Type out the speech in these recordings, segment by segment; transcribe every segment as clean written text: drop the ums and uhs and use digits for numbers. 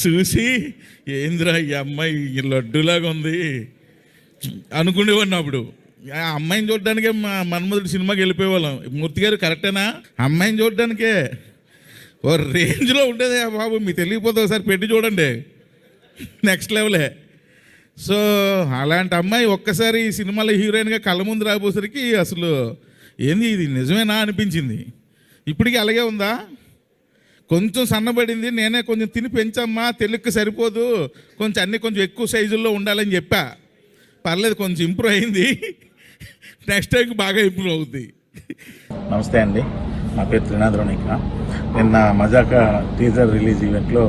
చూసి ఏందిరా ఈ అమ్మాయి ఈ లడ్డులాగా ఉంది అనుకునేవాడిని. అప్పుడు ఆ అమ్మాయిని చూడడానికే మా మన్మధుడు సినిమాకి వెళ్ళిపోయేవాళ్ళం. మూర్తి గారు కరెక్టేనా? అమ్మాయిని చూడడానికే ఓ రేంజ్లో ఉండేది బాబు. మీకు తెలియకపోతే ఒకసారి పెట్టి చూడండి, నెక్స్ట్ లెవెలే. సో అలాంటి అమ్మాయి ఒక్కసారి ఈ సినిమాలో హీరోయిన్గా కళ్ళ ముందు రాబోసరికి అసలు ఏంది ఇది నిజమేనా అనిపించింది. ఇప్పటికీ అలాగే ఉందా? కొంచెం సన్నబడింది, నేనే కొంచెం తిని పెంచమ్మా, తెలుగుకి సరిపోదు, కొంచెం అన్నీ కొంచెం ఎక్కువ సైజుల్లో ఉండాలని చెప్పా. పర్లేదు, కొంచెం ఇంప్రూవ్ అయింది. నెక్స్ట్ టైంకి బాగా ఇంప్రూవ్ అవుతుంది. నమస్తే అండి, నా పేరు త్రినాథ్ రోనిక. నిన్న మజాక టీజర్ రిలీజ్ ఈవెంట్లో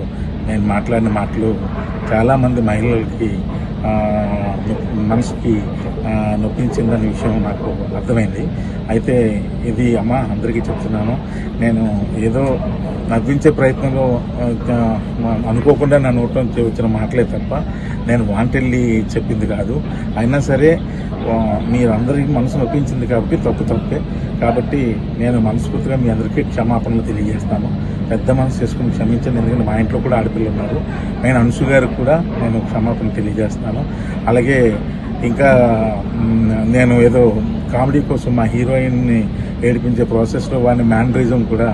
నేను మాట్లాడిన మాటలు చాలామంది మహిళలకి మనసుకి నొప్పించిందనే విషయం నాకు అర్థమైంది. అయితే ఇది అమ్మ అందరికీ చెప్తున్నాను, నేను ఏదో నవ్వించే ప్రయత్నంలో అనుకోకుండా నా నోట్లో వచ్చిన మాటలే తప్ప నేను వాంటెళ్ళి చెప్పింది కాదు. అయినా సరే మీరందరికీ మనసు నొప్పించింది కాబట్టి తప్పే. కాబట్టి నేను మనస్ఫూర్తిగా మీ అందరికీ క్షమాపణలు తెలియజేస్తాను. పెద్ద మనసు చేసుకుని క్షమించండి, ఎందుకంటే మా ఇంట్లో కూడా ఆడపిల్లలు ఉన్నారు. నేను అనుసు గారికి కూడా నేను క్షమాపణ తెలియజేస్తాను. అలాగే ఇంకా నేను ఏదో కామెడీ కోసం మా హీరోయిన్ని ఏడిపించే ప్రాసెస్లో వాడిని మ్యానరిజం కూడా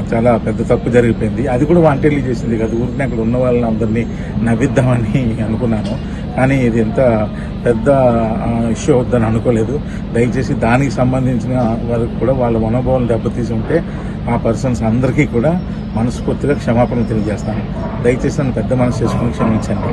చాలా పెద్ద తప్పు జరిగిపోయింది. అది కూడా వాంటెళ్ళి చేసింది కాదు, ఊరికి అక్కడ ఉన్న వాళ్ళని అందరినీ నవ్విద్దామని అనుకున్నాను. కానీ ఇది ఎంత పెద్ద ఇష్యూ అవుద్దని అనుకోలేదు. దయచేసి దానికి సంబంధించిన వరకు కూడా వాళ్ళ మనోభావాలు దెబ్బతీసి ఉంటే ఆ పర్సన్స్ అందరికీ కూడా మనస్ఫూర్తిగా క్షమాపణ తెలియజేస్తాను. దయచేసి నన్ను పెద్ద మనసు చేసుకుని క్షమించండి.